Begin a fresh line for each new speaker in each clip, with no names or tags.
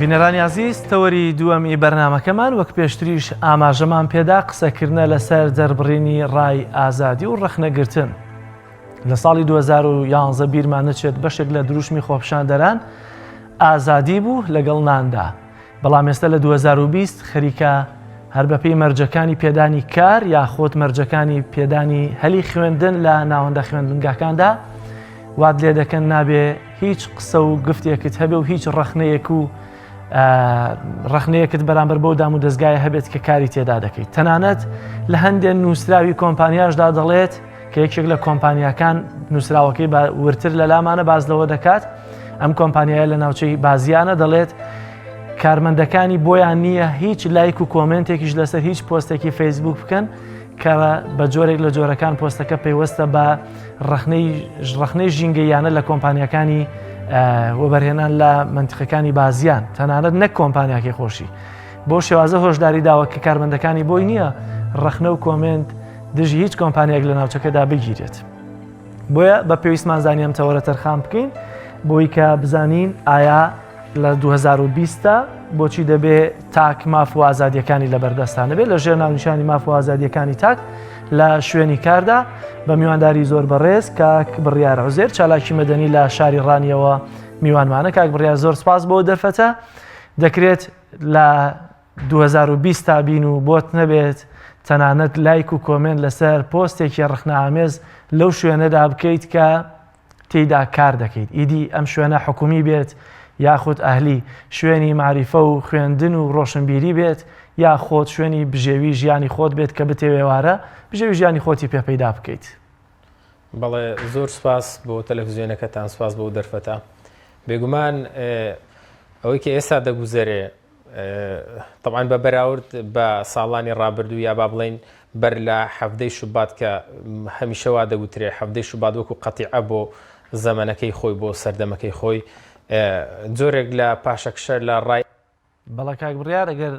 بینەرانی عزیز تەوەری دووەمی بەرنامەکەمان وەک پێشتریش ئاماژەمان پێدا قسەکردنە لەسەر دەربڕینی ڕای ئازادی و ڕەخنەگرتن. لە ساڵی 2011 بیرمان نەچێت بەشێک لە دروشمی خۆپیشاندەران ئازادی بوو لەگەڵ ناندا. بەڵام ئێستا لە 2020 خەریکە هەر بەپێی مەرجەکانی پێدانی کار یاخۆت مەرجەکانی پێدانی هەلی خوێندن لە ناوەندە خوێندنگاکاندا وات لێ دەکەن نابێ هیچ قسە و گفتێکت هەبێ و هیچ ڕەخنەیەکت بەرامبەر بەو دام و دەستگایە هەبێت کە کاری تێدا دەکەیت. تەنانەت لە هەندێک نووسراوی کۆمپانیاشدا دەڵێت کە یەکێک لە کۆمپانیەکان نووسراوەکەی ورتر لە لامانە باز لەوە دەکات. ئەم کۆمپانیایە لە ناوچەی بازیانە دەڵێت کارمەندەکانی بۆیان نییە هیچ لایک و کۆمنتێکیش لەسەر هیچ پۆستێکی فەیسبوک بکەن کە بە جۆرێک لە جۆرەکان پۆستەکە پێیوەستە بە ڕەخنەی ژینگەیانە لە کۆمپانیەکانی وەبەرهێنان لە منتیقەکانی بازیان تەنانەت نەک کۆمپانیاکی خۆشی بۆ شێوازە هۆشداری داوە کە کارمەندەکانی بۆی نییە ڕەخنە و کۆمنت دژی هیچ کۆمپانیەک لە ناوچەکەدا بگیرێت. بۆیە بە پێویستمان زانانی ئەم تەوەرە تەرخان بکەین بۆی کە بزانین ئایا لە 2020 بۆچی دەبێ تاک ماف و ئازادیەکانی لە بەردەستانە بێت لە ژێر ناونیشانی ماف و ئازادیەکانی تاک لە شوێنی کاردا بە میوانداری زۆر بەڕێز کاک بڕیار عوزێر چالاکی مەدەنی لە شاری ڕانیەوە میوانمانە. کاک بڕیار زۆر سپاس بۆ دەرفەتە. دەکرێت لە 2020 تا بین و بۆت نەبێت تەنانەت لایک و کۆمنت لەسەر پۆستێکی ڕخنەئامێز لەو شوێنەدا بکەیت کە تێیدا کار دەکەیت. ئیدی ئەم شوێنە حکومی بێت یاخود ئەهلی شوێنی معریفە و خوێندن و ڕۆشنبیری بێت یا خۆت شوێنی بژێوی ژیانی خۆت بێت کە بتێوێوارە بژێوی ژیانی خۆتی پێپەیدا بکەیت.
بەڵێ زۆر سپاس بۆ تەلەڤیزیۆنەکەتان سپاس بۆ دەرفەتە. بێگومان ئەوەی کە ئێستا دەگوزەرێ طبعاً بە بەراورد بە ساڵانی ڕابردوو یا با بڵێن بەر لە هەفتەی شوبات کە هەمیشە وا دەگوترێ هەفتەی شوبات وەکو قەتیعە بۆ زەمانەکەی خۆی بۆ سەردەمەکەی خۆی جۆرێک لە پاشەکشەر لە ڕای
بەڵە کاک بڕیار ئەگەر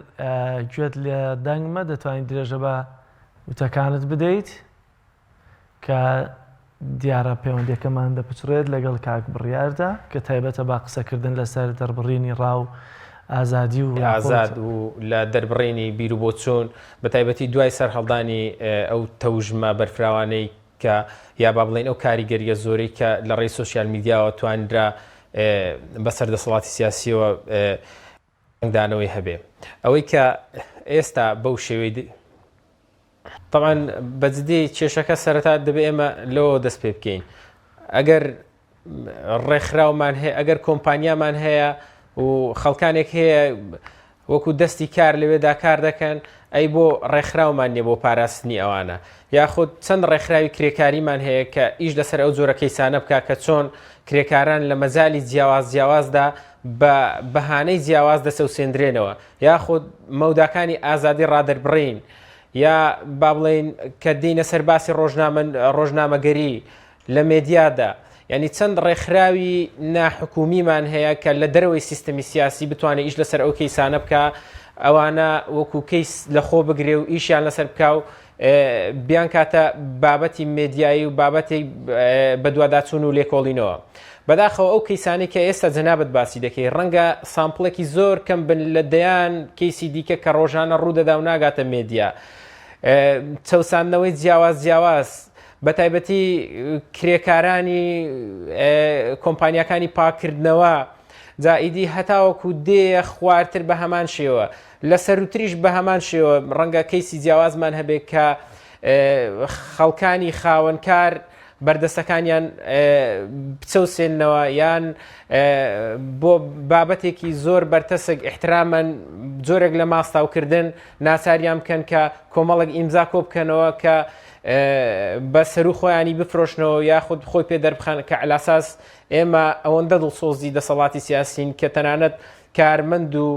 گوێت لێ دەنگمە دەتوانین درێژە بە وتەکانت بدەیت کە دیارە پەیوەندیەکەمان دەپچڕێت لەگەڵ کاک بڕیاردا کە تایبەتە با قسەکردن لەسەر دەربڕینی ڕاو ئازادی و
ئازاد و لە دەربڕینی بیر و بۆ چۆن بە تایبەتی دوای سەرهەڵدانی ئەو تەوژمە بەرفراوانەی کە یا با بڵێن ئەو کاریگەریە زۆرەی کە لە ڕێی سۆسیال میدیاوە توانرا بەسەر دەسەڵاتی سیاسیەوە دانەوەی هەبێ. ئەوەی کە ئێستا بەو شێوەی طبعاً بەجددی کێشەکە سەرەتا دەبێ ئێمە لەوە دەست پێ بکەین. ئەگەر ڕێکخراومان هەیە ئەگەر کۆمپانیامان هەیە و خەڵکانێک هەیە وەکو دەستی کار لەوێدا کار دەکەن ئەی بۆ ڕێکخراومان نیە بۆ پاراستنی ئەوانە یاخود چەند ڕێکخراوی کرێکاریمان هەیە کە ئیش لەسەر ئەو جۆرە کەیسانە بکە کە چۆن کرێکاران لە مەجالی جیاوازدا بە بەهانەی جیاواز دەسەوسێندرێنەوە یاخود مەوداکانی ئازادی ڕادەربڕین یا با بڵێن کە دێنە سەر باسی ڕۆژنامەگەری لە مێدیادا یعنی چەند ڕێکخراوی ناحکومیمان هەیە کە لە دەرەوەی سیستەمی سیاسی بتوانێت ئیش لەسەر ئەو کەیسانە بکە ئەوانە وەکو کەیس لە خۆ بگرێ و ئیشیان لەسەر بکە و بیان کاتە بابەتی مێدیایی و بابەتی بەدواداچوون و لێکۆڵینەوە. بەداخەوە ئەو کەیسانی کە ئێستا جەنابەت باسی دەکەی ڕەنگە سامپڵێکی زۆر کەم بن لە دەیان کەیسی دیکە کە ڕۆژانە ڕوودەدا و ناگاتە مێدیا چەوساندنەوەی جیاواز بە تایبەتی کرێکارانی کۆمپانیەکانی پاکردنەوە جائیدی هەتاوەکو دێ خواردتر بە هەمان شێوە لە سەروتریش بە هەمان شێوە ڕەنگە کەیسی جیاوازمان هەبێت کە خەڵکانی خاوەنکار بەردەستەکانیان بچەوسێننەوە یان بۆ بابەتێکی زۆر بەرتەسک احترامەن جۆرێک لە ماستاوکردن ناچاریان بکەن کە کۆمەڵێک ئیمزا کۆ بکەنەوە کە بە سەرو خۆیانی بفرۆشنەوە یاخود خۆی پێ دەربخان کە علاساس ئێمە ئەوەندە دڵسۆزی دەسەڵاتی سیاسین کە تەنانەت کارمەند و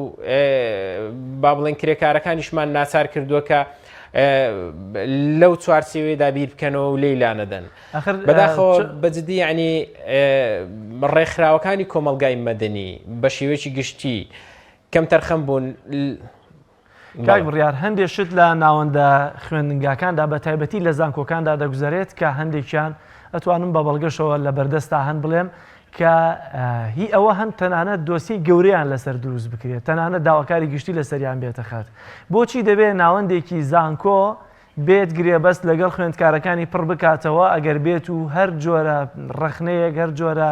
با بڵێن کرێکارەکانیشمان ناچار کردووە کە لەو چوارچێوەیەدا بیر بکەنەوە و لێی لانەدەن. بەداخەوە بەجددی یعنی ڕێکخراوەکانی کۆمەلگای مەدەنی بە شێوەیەکی گشتی کەم تەرخەم بوون.
کاک بڕیار هەندێک شت لە ناوەندە خوێندنگاکاندا بە تایبەتی لە زانکۆکاندا دەگوزارێت کە هەندێکیان ئەتوانم بە بەڵگەشەوە لە بەردەستا هەند بڵێم کە هی ئەوە هەم تەنانەت دۆسی گەورەیان لەسەر دروست بکرێت تەنانەت داواکاری گشتی لەسەریان بێتە خات بۆچی دەبێت ناوەندێکی زانکۆ بێت گرێبەست لەگەڵ خوێندکارەکانی پڕ بکاتەوە ئەگەر بێت و هەر جۆرە ڕخنەیەک هەر جۆرە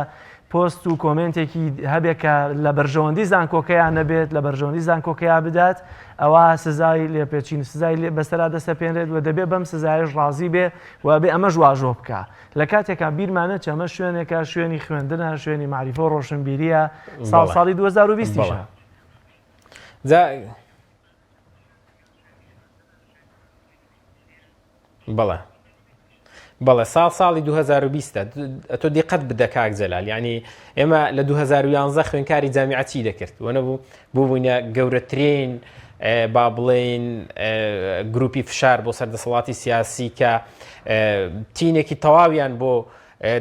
پۆست و کۆمنتێکی هەبێت کە لە بەرژەوەندی زانکۆکەیان نەبێت لە بەرژەوەندی زانکۆکەیان بدات ئەوە سزای لێپێچین سزای بەسەرا دەسەپێنرێت و دەبێت بەم سزایش ڕازی بێ و بێ ئەمە ژواژۆ بکە لە کاتێکا بیرمانە چەمە شوێنێکە شوێنی خوێندنە شوێنی معریفە و ڕۆشنبیریە ساڵی 2020
بەڵێ ساڵی 2020 تۆ دیقەت بدە کاک جەلال ینی ئێمە لە 2011 خوێنکاری جامیعەتی دەکرد وەنە بووبووینە گەورەترین با بڵێن گروپی فشار بۆ سەردەسەڵاتی سیاسی کە تینێکی تەواویان بۆ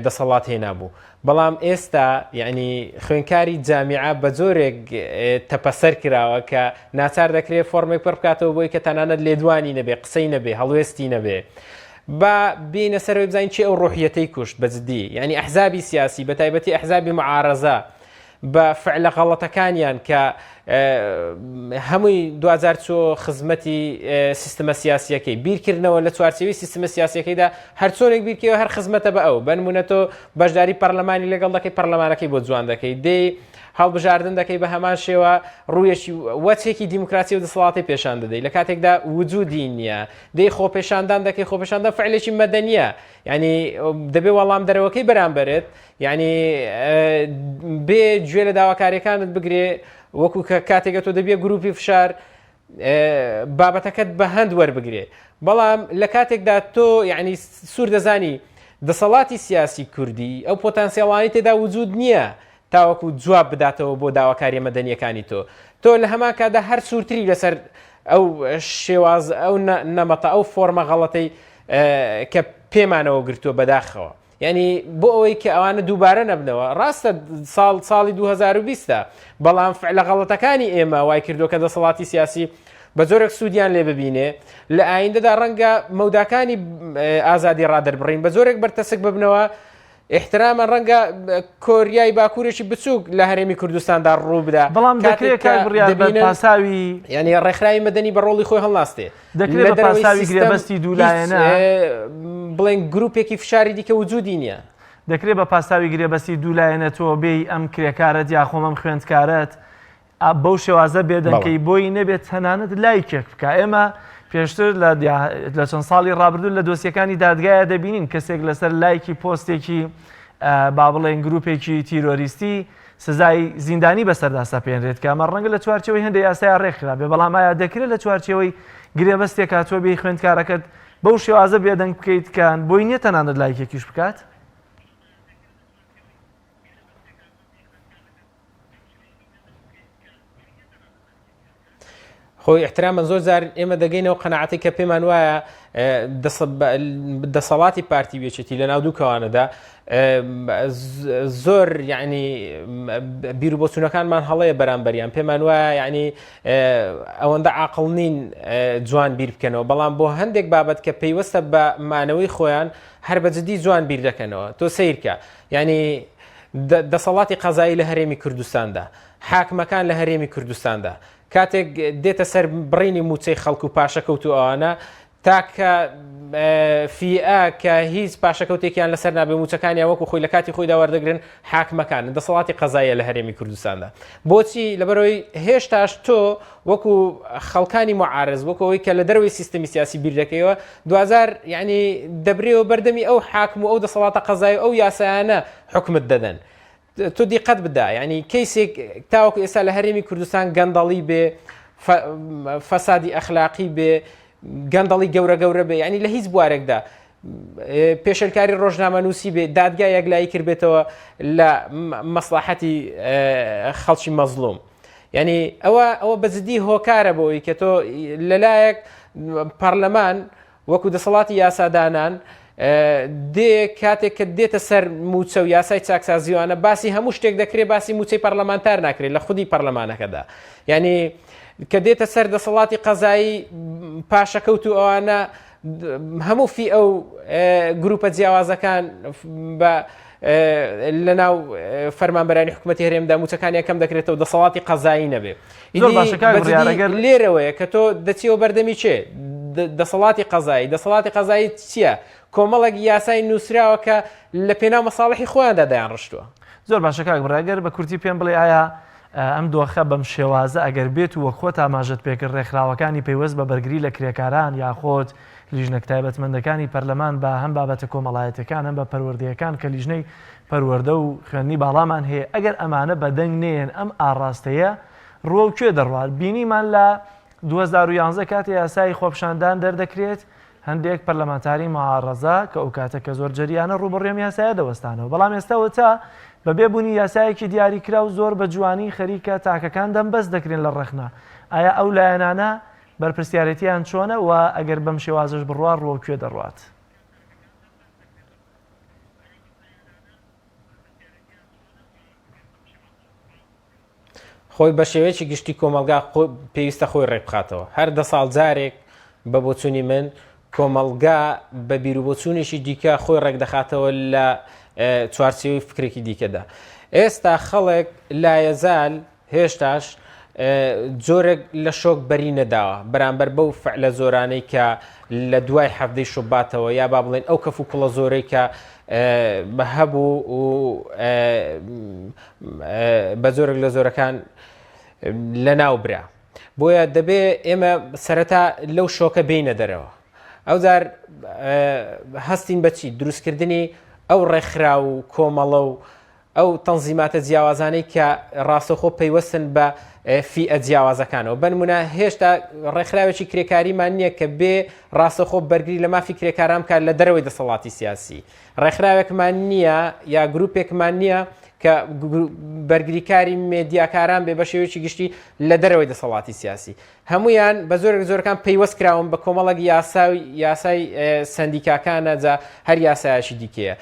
دەسەڵات هێنا بوو بەڵام ئێستا یعنی خوێنکاری جامیعە بە جۆرێک تەپەسەر کراوە کە ناچار دەکرێت فۆرمێک پڕ بکاتەوە بۆی کە تەنانەت لێدوانی نەبێ قسەی نەبێ هەڵوێستی نەبێ با بینە سەرەوەی بزانین چی ئەو ڕۆحیەتەی کوشت بەجددی ینی ئەحزابی سیاسی بە تایبەتی ئەحزابی معارەزە بە فعلە غەڵەتەکانیان کە هەمووی 2004 خزمەتی سیستەمە سیاسیەکەی بیرکردنەوە لە چوارچێوی سیستەمە سیاسیەکەیدا هەر چۆنێک بیرکەوە هەر خزمەتە بە ئەو بنمونە تۆ بەشداری پەرلەمانی لەگەڵ دەکەی پەرلەمانەکەی بۆ جوان دەکەی دێ هەڵبژاردن دەکەی بە هەمان شێوە ڕوویەکی وەچێکی دیموکراسی و دەسەڵاتی پێشان دەدەی لە کاتێکدا وجودی نییە دەی خۆپێشاندان دەکەی خۆپێشاندان فعلێکی مەدەنیە ینی دەبێ وەڵام دەرەوەکەی بەرامبرێت ینی بێ گوێ لە داواکاریەکانت بگرێ وەکو کە کاتێکە تۆ دەبێ گروپی فشار بابەتەکەت بە هەند وەربگرێ بەڵام لە کاتێکدا تۆ یعنی سوور دەزانی دەسەڵاتی سیاسی کوردی ئەو پۆتانسیێڵانی تێدا وجود نییە تاوەکو جواب بداتەوە بۆ داواکاری مەدەنیەکانی تۆ لە هەمان کادا هەر سوورتری لەسەر ئەو شێواز ئەو نەمەتە ئەو فۆرمە غەڵەتەی کە پێمانەوە گرتووە بەداخەوە ینی بۆ ئەوەی کە ئەوانە دووبارە نەبنەوە ڕاستە ساڵی 2020 بەڵام فعلە غەڵەتەکانی ئێمە وای کردو کە دەسەڵاتی سیاسی بە جۆرێک سوودیان لێ ببینێ لە ئایندەدا ڕەنگە مەوداکانی ئازادی ڕادەربڕین بە جۆرێک بەرتەسک ببنەوە احتراما ڕەنگە کۆریای باکوورێکی بچووک لە هەرێمی کوردستاندا ڕوو بدا
بەڵام دەکرێت پاساوی
ینی ڕێکخراوی مەدەنی بە ڕۆڵی خۆی هەڵناستێ
دەکرێت بە پاساوی گرێبەستی دوولایەنە
بڵێن گروپێکی فشاری دیکە وجودی نییە
دەکرێت بە پاساوی گرێبەستی دوولایەنە تۆ بێ ئەم کرێکارەت یاخۆم ئەم خوێندکارەت بەو شێوازە بێدەنکەی بۆی نەبێت تەنانەت لایکێک بکە ئێمە پێشتر لە چەند ساڵی ڕابردوو لە دۆسیەکانی دادگایە دەبینین کەسێک لەسەر لایکی پۆستێکی با بڵێن گروپێکی تیرۆریستی سزای زیندانی بەسەردا سەپێنرێت کە ئەمە ڕەنگە لە چوارچەوەی هەندێک یاسای ڕێکخرا بێ بەڵام ئایا دەکرێت لە چوارچەوەی گرێبەستێکا تۆ بێ خوێندکارەکەت بەو شێوازە بێدەنگ بکەیت کان بۆی نییە تەنانەت لایکێکیش بکات
خۆی احترامە زۆر جار ئێمە دەگەینەوە قەنەعەتی کە پێمان وایە دەسەڵاتی پارتی وێچێتی لە ناو دوو کەوانەدا زۆر یعنی بیر و بۆچوونەکانمان هەڵەیە بەرامبەریان پێمان وایە یعنی ئەوەندە عاقڵ نین جوان بیر بکەنەوە بەڵام بۆ هەندێک بابەت کە پەیوەستە بە مانەوەی خۆیان هەر بەجددی جوان بیر دەکەنەوە تۆ سیرکە یعنی دەسەڵاتی قەزایی لە هەرێمی کوردستاندا حاکمەکان لە هەرێمی کوردستاندا کاتێک دێتە سەر بڕینی موچەی خەڵکو و پاشەکەوت و ئەوانە تاکە فیئە کە هیچ پاشەکەوتێکیان لەسەر نابێ موچەکانیان وەکو خۆی لە کاتی خۆیدا وەردەگرن حاکمەکان دەسەڵاتی قەزاییە لە هەرێمی کوردستاندا بۆچی لەبەرەوەی هێشتاش تۆ وەکو خەڵکانی معارز وەکو ئەوەی کە لە دەروی سیستەمی سیاسی بیر دەکەیەوە 2000 یعنی دەبرێەوە بەردەمی ئەو حاکم و ئەو دەسەڵاتە قەزایی ئەو یاسایانە حکمت دەدەن تۆ دیقەت بدا ینی کەیسێک تاوەکو ئێستا لە هەرێمی کوردستان گەندەڵی بێ فەسادی ئەخلاقی بێ گەندەڵی گەورە بێ ینی لە هیچ بوارێکدا پێشەرکاری ڕۆژنامەنووسی بێ دادگای یەکلایی کردبێتەوە لە مەسلحەتی خەڵکی مەزلوم ینی ئەوە بەجددی هۆکارە بۆی کە تۆ لەلایەک پەرلەمان وەکو دەسەڵاتی یاسادانان دێ کاتێک کە دێتە سەر موچە و یاسای چاکسازیوانە باسی هەموو شتێک دەکرێت باسی موچەی پەرلەمانتار ناکرێت لە خودی پەرلەمانەکەدا ینی کە دێتە سەر دەسەڵاتی قەزایی پاشەکەوت و ئەوانە هەموو فی ئەو گروپە جیاوازەکان بە لە ناو فەرمانبەرانی حکوومەتی هەرێمدا موچەکانی یەکەم دەکرێتەوە دەسەڵاتی قەزایی نەبێ لێرەوەیە کە تۆ دەچیەوە بەردەمی چێ دەسەڵاتی قەزایی چییە؟ کۆمەڵێک یاسای نووسراوە کە لە پێناو مەساڵحی خۆیاندا دایان ڕشتووە.
زۆر باشە کاک بڕاگەر بە کورتی پێم بڵێ ئایا ئەم دۆخە بەم شێوازە ئەگەر بێت و وەخۆت ئاماژەت پێکرد ڕێکخراوەکانی پەیوەست بە بەرگری لە کرێکاران یاخۆت لیژنە تایبەتمەندەکانی پەرلەمان بە هەم بابەتە کۆمەڵایەتەکان هەم بە پەروەردەیەکان کە لیژنەی پەروەردە و خوێندنی باڵامان هەیە ئەگەر ئەمانە بەدەنگ نێن ئەم ئاڕاستەیە ڕۆ کوێ دەڕوات بینیمان لە 2011 کاتی یاسای خۆپشاندان دەردەکرێت هەندێک پەرلەمانتاری معارەزە کە ئەو کاتە کە زۆر جەریانە ڕوبڕێم یاسایە دەوەستانەوە بەڵام ئێستاوە تا بە بێبوونی یاسایەکی دیاریکرا و زۆر بە جوانی خەریکە تاکەکان دەمبەست دەکرێن لە ڕێخنا ئایا ئەو لایەنانە بەرپرسیارەتیان چۆنە و ئەگەر بەم شێوازش بڕوات ڕۆ کوێ دەڕوات؟
خۆی بە شێوەیەکی گشتی کۆمەلگا پێویستە خۆی ڕێک بخاتەوە هەر 10 ساڵ جارێک بە بۆچوونی من کۆمەلگا بە بیر و بۆچوونێکی دیکە خۆی ڕێک دەخاتەوە لە چوارچێوەی فکرێکی دیکەدا. ئێستا خەڵک لایەزال هێشتاش جۆرێک لە شۆک بەری نەداوە بەرامبەر بەو فعلە زۆرانەی کە لە دوای هەفتەی شوباتەوە یا با بڵێن ئەو کەف و کوڵە زۆرەی کە بە هەبوو و بە زۆرێک لە زۆرەکان لە ناوبرا بۆیە دەبێ ئێمە سەرەتا لەو شۆکە بینە دەرەوە ئەوجار هەستین بەچی دروستکردنی ئەو ڕێکخرا و کۆمەڵە و ئەو تەنزیماتە جیاوازانەی کە ڕاستەخۆ پەیوەستن بە فیئە جیاوازەکانەوە بنمونە هێشتا ڕێکخراوێکی کرێکاریمان نییە کە بێ ڕاستەخۆ بەرگری لە مافی کرێکاران کار لە دەرەوەی دەسەڵاتی سیاسی ڕێکخراوێکمان نییە یا گروپێکمان نییە کە بەرگریکاری مێدیاکاران بێ بە شێوەیەکی گشتی لە دەرەوەی دەسەڵاتی سیاسی هەمویان بە زۆرەکان پەیوەست کراون بە کۆمەڵک یاسای سندیکاکانە جا هەر یاسایشی دیکەیە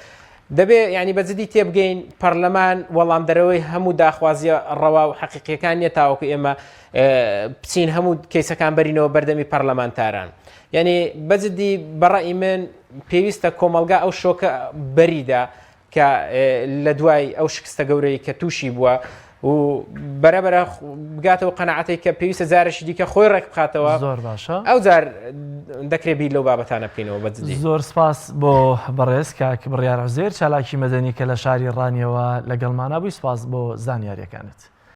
دەبێ ینی بەجددی تێبگەین پەرلەمان وەڵام دەرەوەی هەموو داخوازیە ڕەوا و حەقیقیەکان نیە تاوەکو ئێمە بچین هەموو کەیسەکان بەرینەوە بەردەمی پەرلەمانتاران یعنی بەجددی بەڕای من پێویستە کۆمەلگا ئەو شۆکە بەریدا کە لە دوای ئەو شکستە گەورەی کە تووشی بووە و بەرەبەرە بگاتەوە قەنەعەتی کە پێویستە جارێکی دیکە خۆی ڕێک بخاتەوە
زۆر باشە
ئەو جار دەکرێت بیر لەو بابەتانە بکەینەوە بەجددی.
زۆر سپاس بۆ بەڕێز کاک بڕیار عوزێر چالاکی مەدەنی کە لە شاری ڕانیەوە لەگەڵمانە بووی سپاس بۆ زانیاریەکانت.